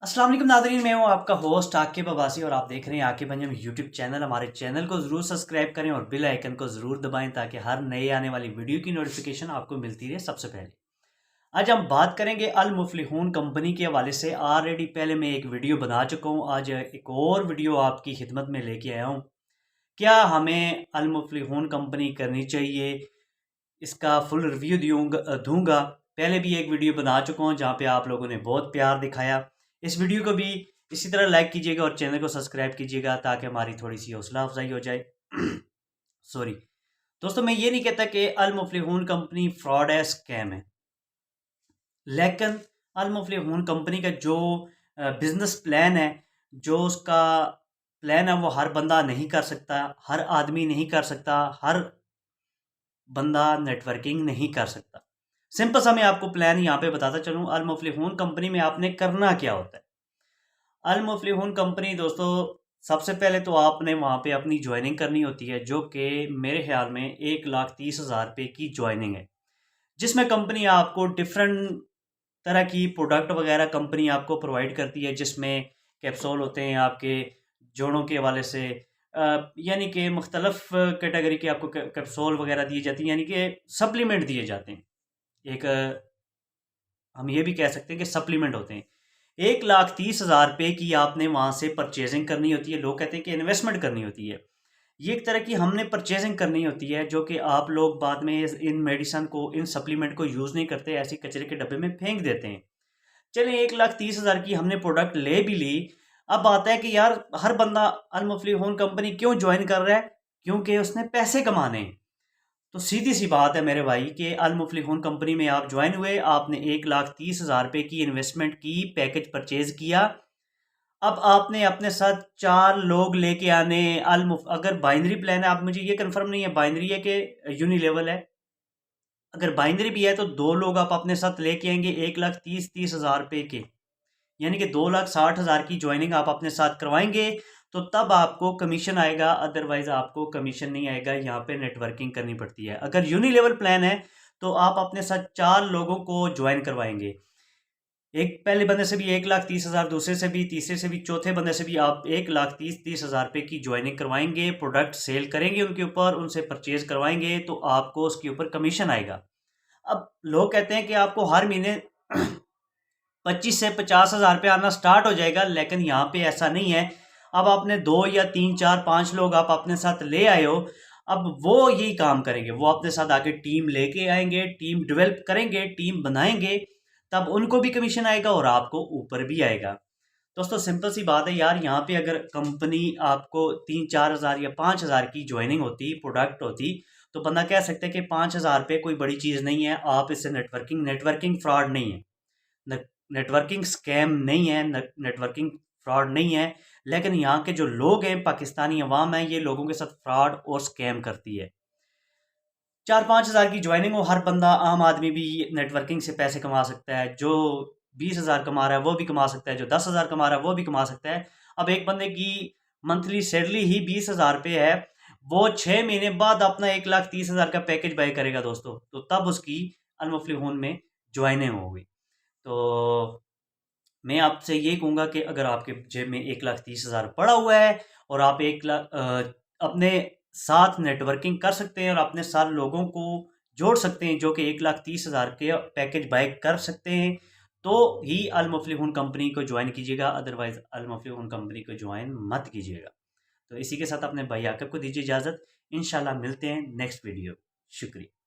अस्सलाम वालेकुम नादरीन, मैं हूं आपका होस्ट आकिब अब्बासी और आप देख रहे हैं आकिब अंजम यूट्यूब चैनल। हमारे चैनल को ज़रूर सब्सक्राइब करें और बेल आइकन को ज़रूर दबाएं ताकि हर नई आने वाली वीडियो की नोटिफिकेशन आपको मिलती रहे सबसे पहले। आज हम बात करेंगे अल मुफलिहून कंपनी के हवाले से। ऑलरेडी पहले मैं एक वीडियो बना चुका हूँ, आज एक और वीडियो आपकी खिदमत में लेके आया हूँ। क्या हमें अल मुफलिहून कंपनी करनी चाहिए, इसका फुल रिव्यू दूंगा। पहले भी एक वीडियो बना चुका हूँ जहाँ पे आप लोगों ने बहुत प्यार दिखाया। इस वीडियो को भी इसी तरह लाइक कीजिएगा और चैनल को सब्सक्राइब कीजिएगा ताकि हमारी थोड़ी सी हौसला अफजाई हो जाए। सॉरी दोस्तों, मैं ये नहीं कहता कि अल मुफलिहून कंपनी फ्रॉड है, स्कैम है, लेकिन अल मुफलिहून कंपनी का जो बिजनेस प्लान है, जो उसका प्लान है, वो हर बंदा नहीं कर सकता, हर आदमी नहीं कर सकता, हर बंदा नेटवर्किंग नहीं कर सकता। सिंपल सा मैं आपको प्लान यहाँ पे बताता चलूँ। अल मुफलिहून कंपनी में आपने करना क्या होता है। अल मुफलिहून कंपनी दोस्तों, सबसे पहले तो आपने वहाँ पे अपनी ज्वाइनिंग करनी होती है, जो कि मेरे ख्याल में 1,30,000 रुपये की ज्वाइनिंग है, जिसमें कंपनी आपको डिफरेंट तरह की प्रोडक्ट वगैरह कंपनी आपको प्रोवाइड करती है, जिसमें कैप्सूल होते हैं आपके जोड़ों के हवाले से, यानी कि मुख्तलफ कैटेगरी के आपको कैप्सूल वगैरह दिए जाती हैं, यानी कि सप्लीमेंट दिए जाते हैं। एक हम ये भी कह सकते हैं कि सप्लीमेंट होते हैं। 1,30,000 रुपये की आपने वहाँ से परचेजिंग करनी होती है। लोग कहते हैं कि इन्वेस्टमेंट करनी होती है, ये एक तरह की हमने परचेजिंग करनी होती है, जो कि आप लोग बाद में इन मेडिसन को, इन सप्लीमेंट को यूज़ नहीं करते, ऐसी कचरे के डब्बे में फेंक देते हैं। चलिए 1,30,000 की हमने प्रोडक्ट ले भी ली। अब आता है कि यार हर बंदा अल मुफलिहून कंपनी क्यों ज्वाइन कर रहा है, क्योंकि उसने पैसे कमाने हैं। तो सीधी सी बात है मेरे भाई कि अल मुफलिहून कंपनी में आप ज्वाइन हुए, आपने 1,30,000 रुपये की इन्वेस्टमेंट की, पैकेज परचेज किया। अब आपने अपने साथ 4 लोग लेके आने। अगर बाइनरी प्लान है, आप मुझे ये कंफर्म नहीं है बाइनरी है कि यूनिलेवल है। अगर बाइनरी भी है तो 2 लोग आप अपने साथ लेके आएंगे 1,30,30,000 रुपये के, यानी कि 2,60,000 की ज्वाइनिंग आप अपने साथ करवाएंगे, तो तब आपको कमीशन आएगा, अदरवाइज आपको कमीशन नहीं आएगा। यहाँ पे नेटवर्किंग करनी पड़ती है। अगर यूनिलेवल प्लान है तो आप अपने साथ 4 लोगों को ज्वाइन करवाएंगे। एक पहले बंदे से भी 1,30,000, दूसरे से भी, तीसरे से भी, चौथे बंदे से भी आप 1,30,30,000 रुपये की ज्वाइनिंग करवाएंगे, प्रोडक्ट सेल करेंगे उनके ऊपर, उनसे परचेज करवाएंगे, तो आपको उसके ऊपर कमीशन आएगा। अब लोग कहते हैं कि आपको हर महीने 25 से 50 हज़ार रुपये आना स्टार्ट हो जाएगा, लेकिन यहाँ पे ऐसा नहीं है। अब आपने 2 या 3 4 5 लोग आप अपने साथ ले आए हो, अब वो यही काम करेंगे, वो अपने साथ आके टीम लेके आएंगे, टीम डेवलप करेंगे, टीम बनाएंगे, तब उनको भी कमीशन आएगा और आपको ऊपर भी आएगा। दोस्तों सिंपल सी बात है यार, यहाँ पे अगर कंपनी आपको 3 4 हज़ार या 5 हज़ार की ज्वाइनिंग होती, प्रोडक्ट होती, तो बंदा कह सकता है कि 5 हज़ार रुपये कोई बड़ी चीज़ नहीं है, आप इससे नेटवर्किंग फ्रॉड नहीं है, नेटवर्किंग स्कैम नहीं है, नेटवर्किंग फ्रॉड नहीं है। लेकिन यहाँ के जो लोग हैं, पाकिस्तानी अवाम है, ये लोगों के साथ फ्रॉड और स्कैम करती है। 4 5 हज़ार की ज्वाइनिंग हो, हर बंदा, आम आदमी भी नेटवर्किंग से पैसे कमा सकता है। जो 20 हज़ार कमा रहा है वो भी कमा सकता है, जो 10 हज़ार कमा रहा है वो भी कमा सकता है। अब एक बंदे की मंथली सैलरी ही 20 हज़ार रुपये है, वो 6 महीने बाद अपना 1,30,000 का पैकेज बाय करेगा दोस्तों, तो तब उसकी अनमुफलिहून में ज्वाइनिंग होगी। तो मैं आपसे ये कहूँगा कि अगर आपके जेब में 1,30,000 पड़ा हुआ है और आप 1 लाख अपने साथ नेटवर्किंग कर सकते हैं और अपने साथ लोगों को जोड़ सकते हैं, जो कि 1,30,000 के पैकेज बाय कर सकते हैं, तो ही अल मुफलिहून कंपनी को ज्वाइन कीजिएगा, अदरवाइज अल मुफलिहून कंपनी को ज्वाइन मत कीजिएगा। तो इसी के साथ अपने भाई आकिब को दीजिए इजाज़त। इंशाल्लाह मिलते हैं नेक्स्ट वीडियो। शुक्रिया।